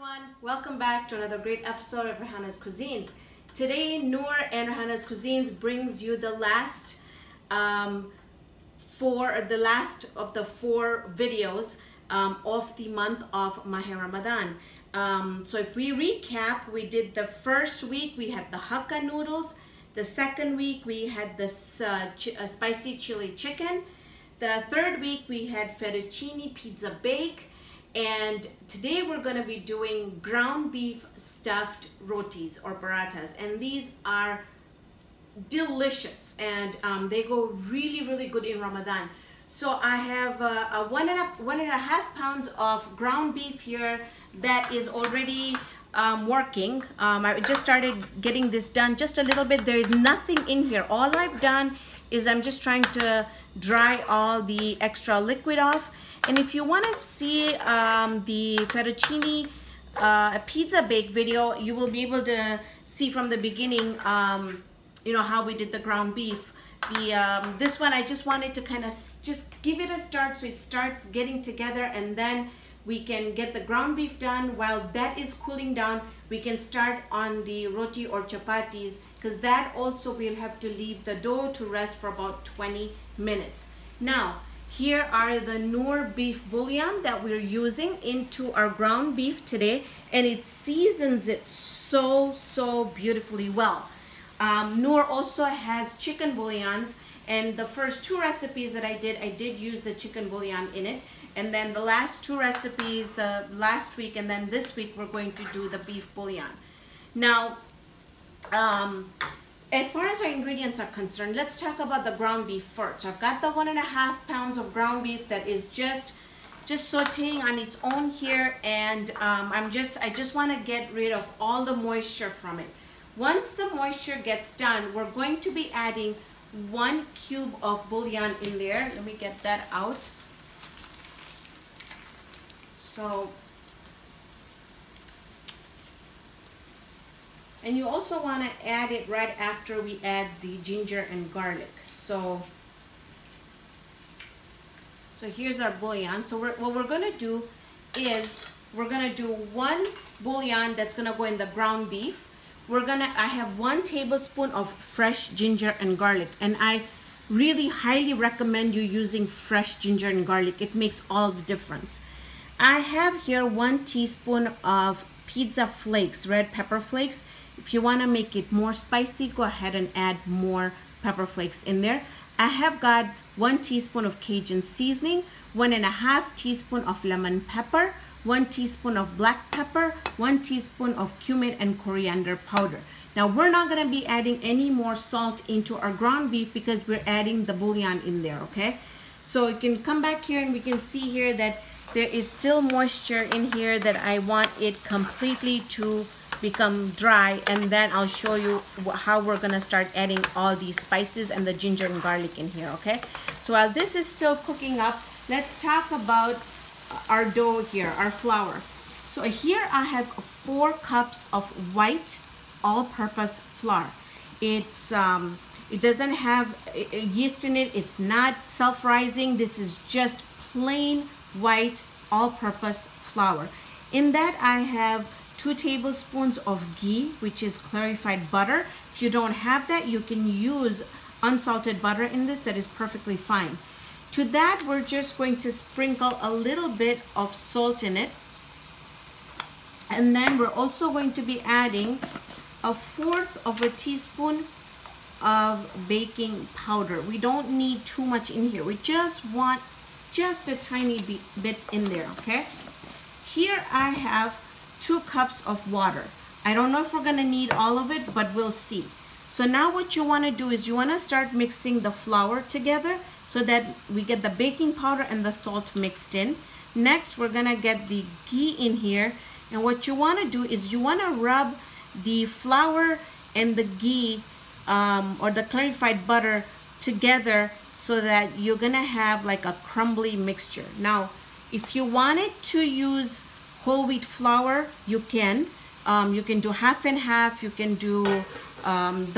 everyone, welcome back to another great episode of Raihana's Cuisines. Today, Noor and Raihana's Cuisines brings you the last of the four videos of the month of Mahe Ramadan. So if we recap, we did the first week, we had the Hakka noodles. The second week, we had this spicy chili chicken. The third week, we had fettuccine pizza bake. And today we're going to be doing ground beef stuffed rotis or parathas, and these are delicious, and they go really good in Ramadan. So I have one and a half pounds of ground beef here that is already working. I just started getting this done just a little bit. There is nothing in here. All I've done is I'm just trying to dry all the extra liquid off. And if you want to see the fettuccine pizza bake video, you will be able to see from the beginning, you know, how we did the ground beef. This one, I just wanted to kind of just give it a start so it starts getting together, and then we can get the ground beef done. While that is cooling down, we can start on the roti or chapatis, because that also we'll have to leave the dough to rest for about 20 minutes. Now, here are the Noor beef bouillon that we're using into our ground beef today, and it seasons it so beautifully well. Noor also has chicken bouillons, and the first two recipes that I did use the chicken bouillon in it, and then the last two recipes, the last week and then this week, we're going to do the beef bouillon. Now, as far as our ingredients are concerned, let's talk about the ground beef first. I've got the 1.5 pounds of ground beef that is just sauteing on its own here, and I just want to get rid of all the moisture from it. Once the moisture gets done, we're going to be adding 1 cube of bouillon in there. Let me get that out. So, and you also want to add it right after we add the ginger and garlic. So here's our bouillon. So what we're going to do is we're going to do 1 bouillon that's going to go in the ground beef. I have 1 tablespoon of fresh ginger and garlic, and I really highly recommend you using fresh ginger and garlic. It makes all the difference. I have here 1 teaspoon of pizza flakes, red pepper flakes. If you want to make it more spicy, go ahead and add more pepper flakes in there. I have got 1 teaspoon of Cajun seasoning, 1.5 teaspoon of lemon pepper, 1 teaspoon of black pepper, 1 teaspoon of cumin and coriander powder. Now, we're not going to be adding any more salt into our ground beef because we're adding the bouillon in there, okay? So you can come back here and we can see here that there is still moisture in here that I want it completely to become dry, and then I'll show you how we're gonna start adding all these spices and the ginger and garlic in here, okay? So while this is still cooking up, let's talk about our dough here, our flour. So here I have 4 cups of white all-purpose flour. It's it doesn't have yeast in it. It's not self-rising. This is just plain white all-purpose flour. In that I have 2 tablespoons of ghee, which is clarified butter. If you don't have that, you can use unsalted butter in this. That is perfectly fine. To that, we're just going to sprinkle a little bit of salt in it. And then we're also going to be adding 1/4 of a teaspoon of baking powder. We don't need too much in here. We just want just a tiny bit in there, okay? Here I have 2 cups of water. I don't know if we're gonna need all of it, but we'll see. So now what you wanna do is you wanna start mixing the flour together so that we get the baking powder and the salt mixed in. Next, we're gonna get the ghee in here. And what you wanna do is you wanna rub the flour and the ghee or the clarified butter together so that you're gonna have like a crumbly mixture. Now, if you wanted to use whole wheat flour, you can. You can do half and half. You can do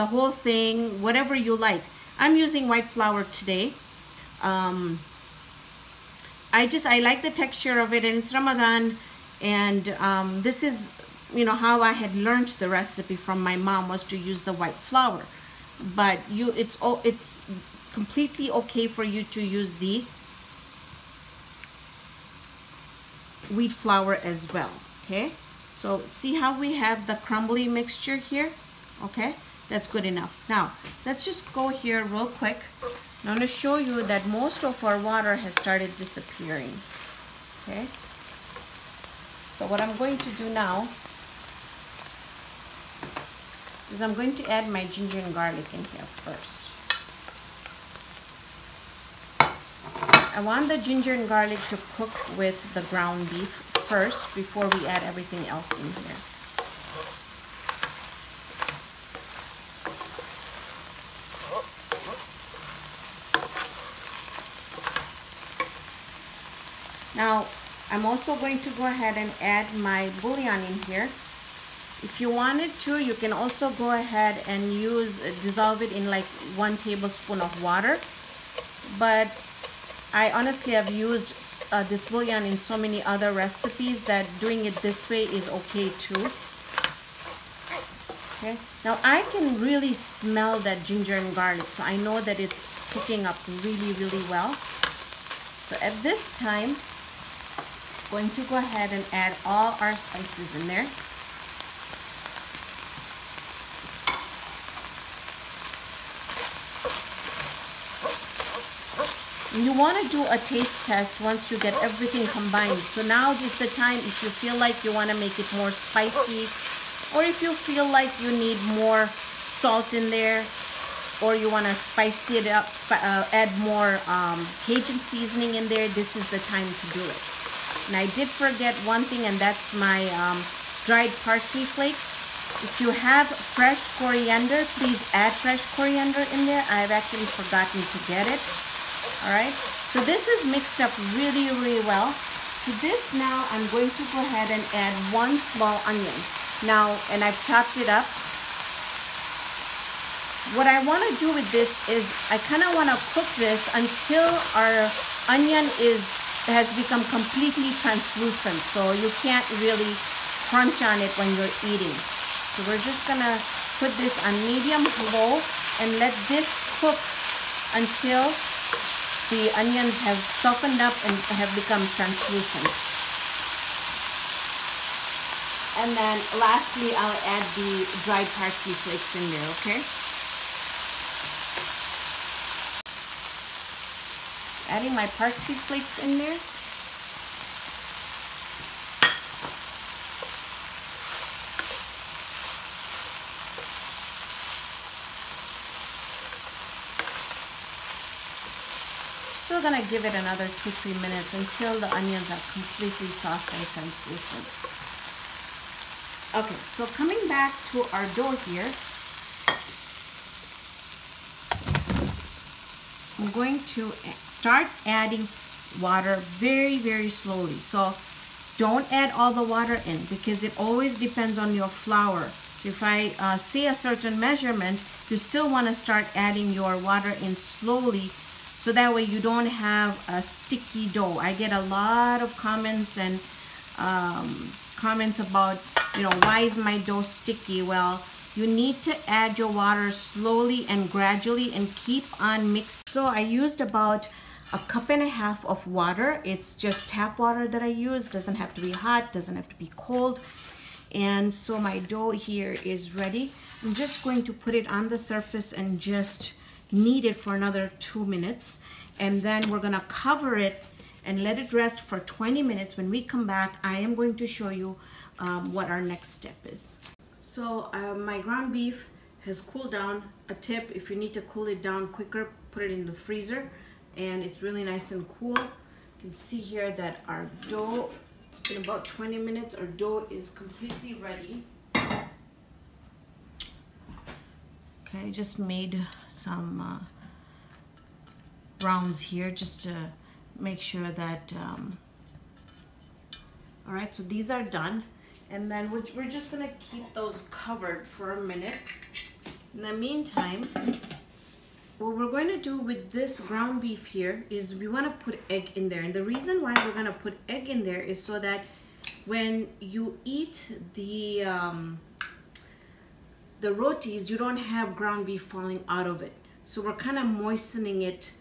the whole thing, whatever you like. I'm using white flour today. I like the texture of it, and it's Ramadan, And this is, you know, how I had learned the recipe from my mom, was to use the white flour. But it's completely okay for you to use the wheat flour as well. Okay, so see how we have the crumbly mixture here? Okay, that's good enough. Now let's just go here real quick. I'm going to show you that most of our water has started disappearing. Okay, so what I'm going to do now is I'm going to add my ginger and garlic in here first. I want the ginger and garlic to cook with the ground beef first before we add everything else in here. Now, I'm also going to go ahead and add my bouillon in here. If you wanted to, you can also go ahead and dissolve it in like 1 tablespoon of water. But I honestly have used this bouillon in so many other recipes that doing it this way is okay too. Okay, now I can really smell that ginger and garlic, so I know that it's cooking up really, really well. So at this time, I'm going to go ahead and add all our spices in there. You want to do a taste test once you get everything combined. So now is the time, if you feel like you want to make it more spicy, or if you feel like you need more salt in there, or you want to spice it up, add more Cajun seasoning in there, this is the time to do it. And I did forget one thing, and that's my dried parsley flakes. If you have fresh coriander, please add fresh coriander in there. I've actually forgotten to get it. Alright, so this is mixed up really, really well. To this now, I'm going to go ahead and add 1 small onion. Now, and I've chopped it up. What I want to do with this is I kind of want to cook this until our onion has become completely translucent, so you can't really crunch on it when you're eating. So we're just going to put this on medium low and let this cook until the onions have softened up and have become translucent. And then lastly, I'll add the dried parsley flakes in there, okay? Adding my parsley flakes in there. Still gonna give it another 2-3 minutes until the onions are completely soft and translucent. Okay, so coming back to our dough here, I'm going to start adding water very, very slowly. So don't add all the water in, because it always depends on your flour. So if I say a certain measurement, you still want to start adding your water in slowly, so that way you don't have a sticky dough. I get a lot of comments and comments about, you know, why is my dough sticky? Well, you need to add your water slowly and gradually and keep on mixing. So I used about 1.5 cups of water. It's just tap water that I use. Doesn't have to be hot, doesn't have to be cold. And so my dough here is ready. I'm just going to put it on the surface and just knead it for another 2 minutes, and then we're gonna cover it and let it rest for 20 minutes. When we come back, I am going to show you what our next step is. So my ground beef has cooled down. A tip, if you need to cool it down quicker, put it in the freezer, and it's really nice and cool. You can see here that our dough, it's been about 20 minutes, our dough is completely ready. Okay, I just made some rounds here just to make sure that, all right, so these are done. And then we're just gonna keep those covered for a minute. In the meantime, what we're going to do with this ground beef here is we want to put egg in there. And the reason why we're going to put egg in there is so that when you eat the rotis, you don't have ground beef falling out of it. So we're kind of moistening it.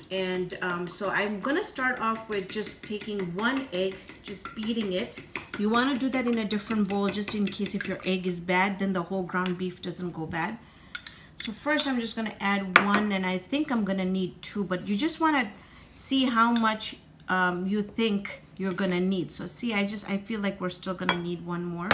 And so I'm gonna start off with just taking one egg, just beating it. You wanna do that in a different bowl just in case if your egg is bad, then the whole ground beef doesn't go bad. So first I'm just gonna add one, and I think I'm gonna need two, but you just wanna see how much you think you're gonna need. So see, I feel like we're still gonna need one more.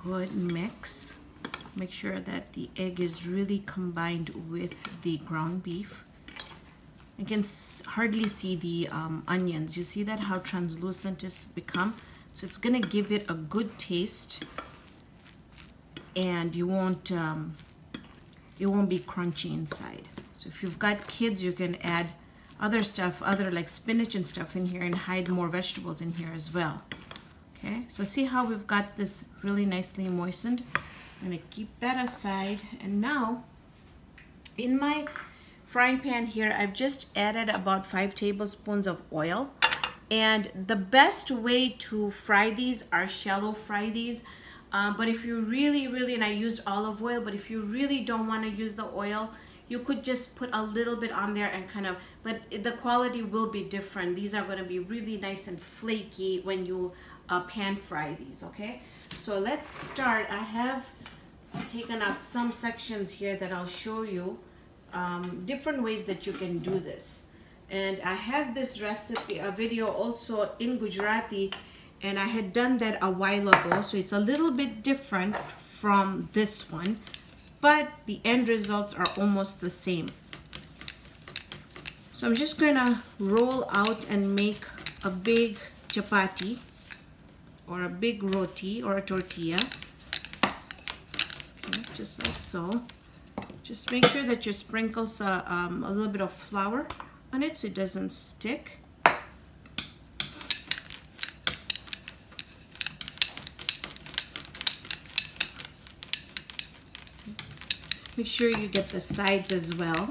Good mix. Make sure that the egg is really combined with the ground beef. You can hardly see the onions. You see that how translucent it's become? So it's gonna give it a good taste, and you won't it won't be crunchy inside. So if you've got kids, you can add other stuff, other like spinach and stuff in here, and hide more vegetables in here as well. Okay, so see how we've got this really nicely moistened. I'm gonna keep that aside, and now in my frying pan here, I've just added about 5 tablespoons of oil. And the best way to fry these are shallow fry these. But if you really, and I used olive oil, but if you really don't want to use the oil, you could just put a little bit on there and kind of, but the quality will be different. These are going to be really nice and flaky when you pan fry these, okay? So let's start. I have taken out some sections here that I'll show you different ways that you can do this. And I have this recipe, a video also in Gujarati, and I had done that a while ago, so it's a little bit different from this one, but the end results are almost the same. So I'm just gonna roll out and make a big chapati or a big roti or a tortilla, okay, just like so. Just make sure that you sprinkle a little bit of flour on it so it doesn't stick. Make sure you get the sides as well.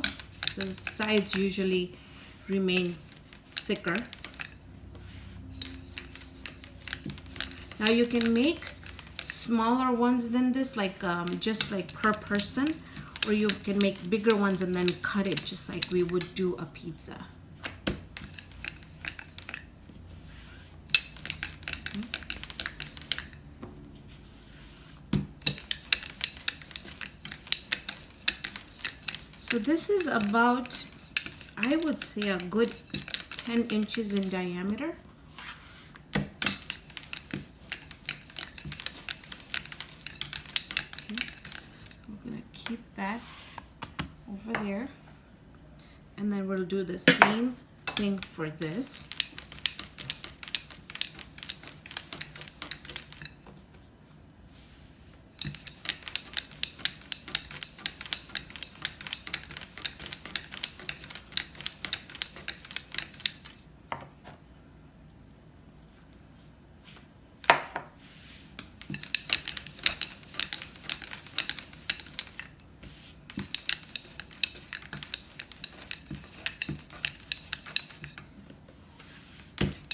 The sides usually remain thicker. Now you can make smaller ones than this, like just like per person, or you can make bigger ones and then cut it just like we would do a pizza. So this is about, I would say, a good 10 inches in diameter. Okay. We're gonna keep that over there, and then we'll do the same thing for this.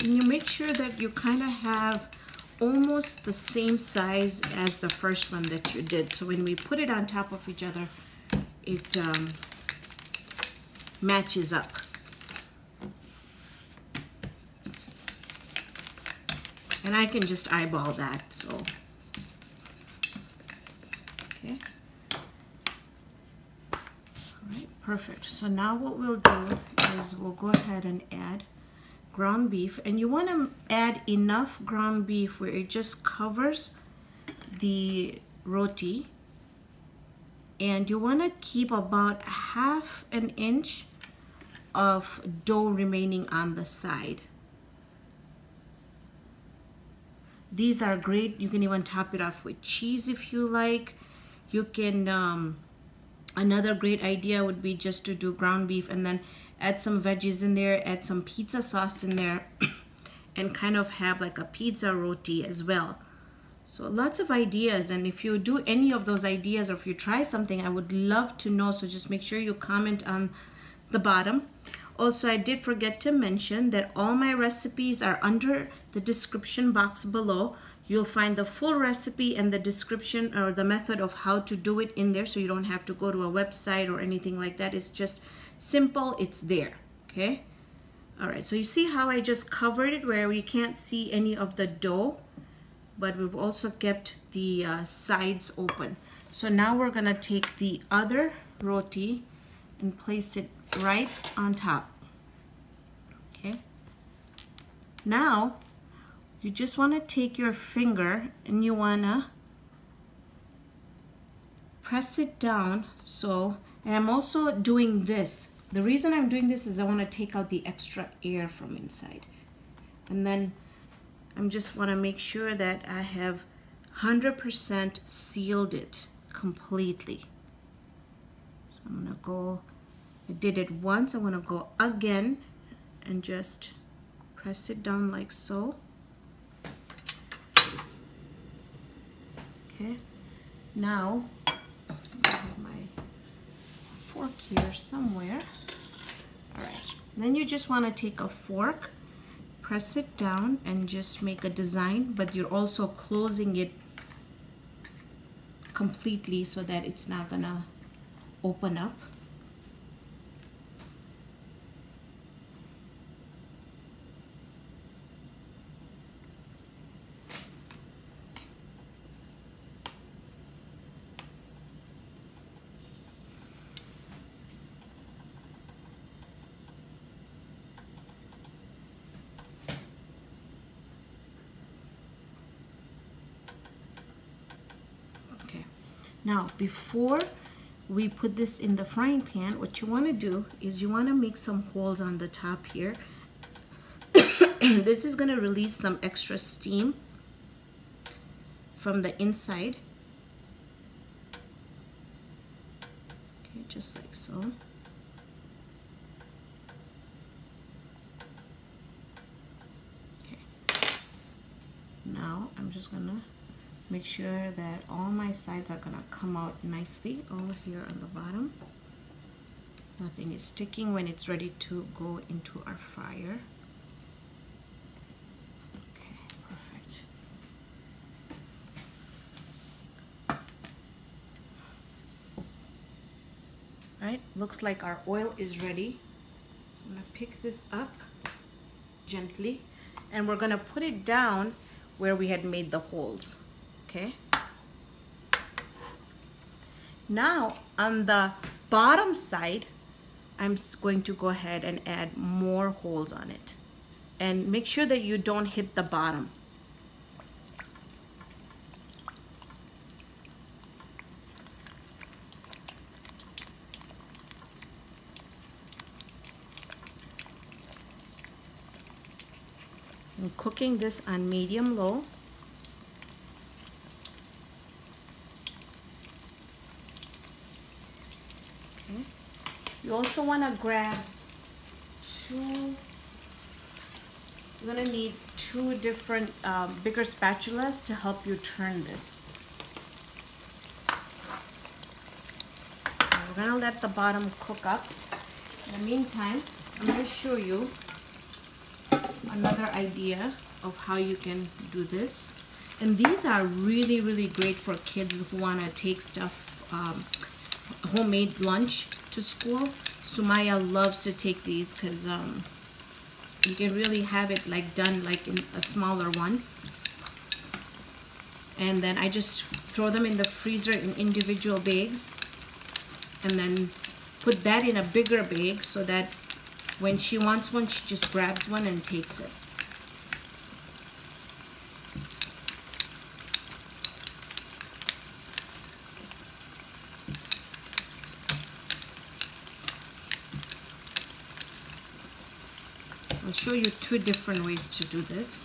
And you make sure that you kind of have almost the same size as the first one that you did. So when we put it on top of each other, it matches up. And I can just eyeball that, so. Okay. All right, perfect. So now what we'll do is we'll go ahead and add ground beef, and you want to add enough ground beef where it just covers the roti, and you want to keep about 1/2 inch of dough remaining on the side. These are great. You can even top it off with cheese if you like. You can Another great idea would be just to do ground beef and then add some veggies in there, add some pizza sauce in there, and kind of have like a pizza roti as well. So lots of ideas, and if you do any of those ideas or if you try something, I would love to know. So just make sure you comment on the bottom. Also, I did forget to mention that all my recipes are under the description box below. You'll find the full recipe and the description or the method of how to do it in there, so you don't have to go to a website or anything like that. It's just simple, it's there, okay? All right, so you see how I just covered it where we can't see any of the dough, but we've also kept the sides open. So now we're gonna take the other roti and place it right on top, okay? Now, you just want to take your finger and you want to press it down. So, and I'm also doing this. The reason I'm doing this is I want to take out the extra air from inside. And then I'm just want to make sure that I have 100% sealed it completely. So I'm going to go, I did it once, I want to go again and just press it down like so. Okay, now I have my fork here somewhere. All right, then you just want to take a fork, press it down and just make a design, but you're also closing it completely so that it's not gonna open up. Now, before we put this in the frying pan, what you want to do is you want to make some holes on the top here. This is going to release some extra steam from the inside. Okay, just like so. Okay. Now, I'm just going to make sure that all my sides are gonna come out nicely over here on the bottom. Nothing is sticking when it's ready to go into our fryer. Okay, perfect. All right, looks like our oil is ready. So I'm gonna pick this up gently and we're gonna put it down where we had made the holes. Okay. Now on the bottom side, I'm going to go ahead and add more holes on it. And make sure that you don't hit the bottom. I'm cooking this on medium-low. You also want to grab you're going to need two different bigger spatulas to help you turn this. We're going to let the bottom cook up. In the meantime, I'm going to show you another idea of how you can do this. And these are really, really great for kids who want to take stuff, homemade lunch to school. Sumaya loves to take these because you can really have it like done like in a smaller one. And then I just throw them in the freezer in individual bags and then put that in a bigger bag so that when she wants one, she just grabs one and takes it. I'll show you two different ways to do this.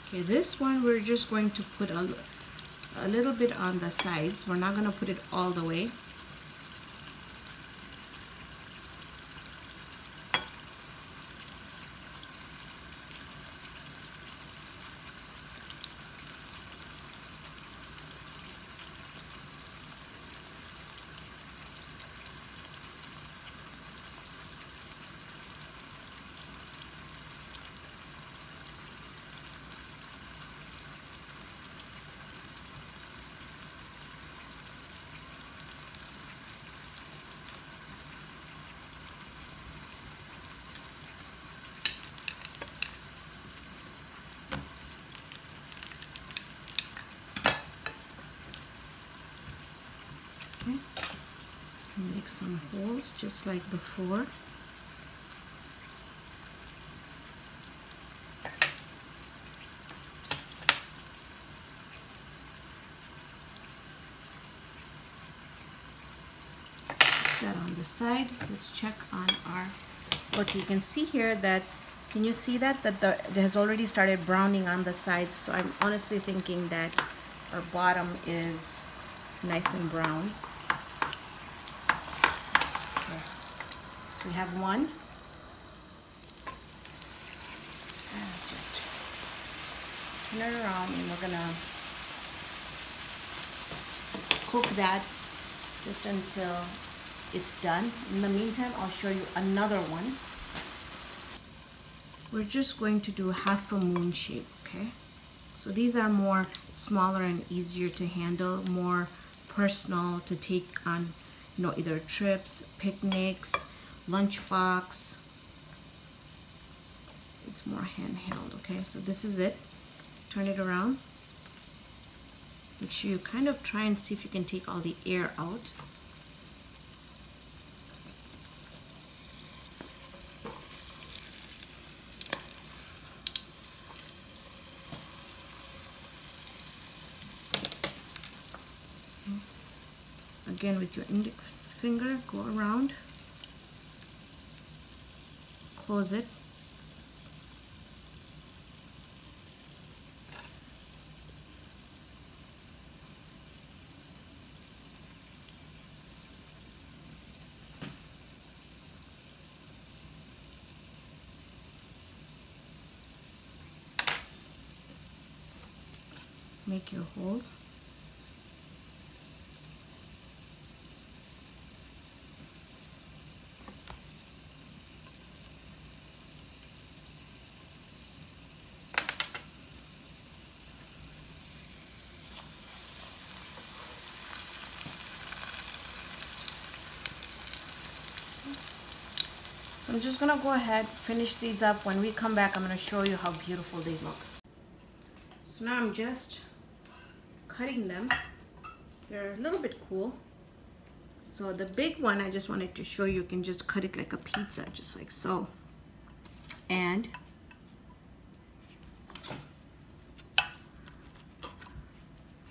Okay, this one we're just going to put a little bit on the sides. We're not going to put it all the way. Okay. Make some holes just like before. That on the side. Let's check on our roti. You can see here that, can you see that it has already started browning on the sides? So I'm honestly thinking that our bottom is nice and brown. Okay. So we have one. Just turn it around, and we're gonna cook that just until it's done. In the meantime, I'll show you another one. We're just going to do half a moon shape, okay? So these are more smaller and easier to handle, more personal to take on, you know, either trips, picnics, lunchbox. It's more handheld, okay? So this is it. Turn it around. Make sure you kind of try and see if you can take all the air out. Again, with your index finger, go around, close it. Make your holes. I'm just gonna go ahead, finish these up. When we come back, I'm gonna show you how beautiful they look. So now I'm just cutting them. They're a little bit cool. So the big one, I just wanted to show you, can just cut it like a pizza, just like so. And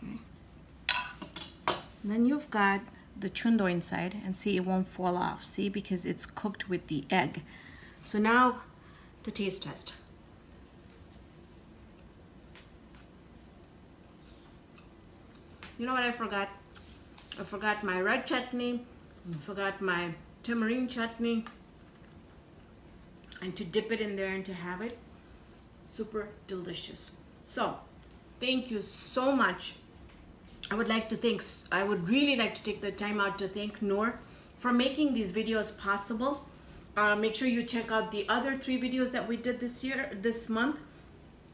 okay. And then you've got the chundo inside, and see, it won't fall off, see, because it's cooked with the egg. So now the taste test. You know what I forgot? I forgot my red chutney, I forgot my tamarind chutney, and to dip it in there and to have it, super delicious. So thank you so much. I would really like to take the time out to thank Knorr for making these videos possible. Make sure you check out the other 3 videos that we did this month.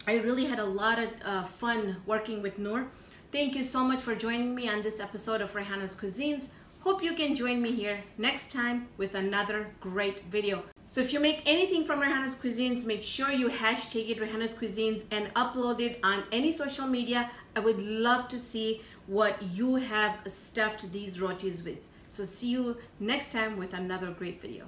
I really had a lot of fun working with Knorr. Thank you so much for joining me on this episode of Raihana's Cuisines. Hope you can join me here next time with another great video. So if you make anything from Raihana's Cuisines, make sure you hashtag it Raihana's Cuisines and upload it on any social media. I would love to see what you have stuffed these rotis with. So see you next time with another great video.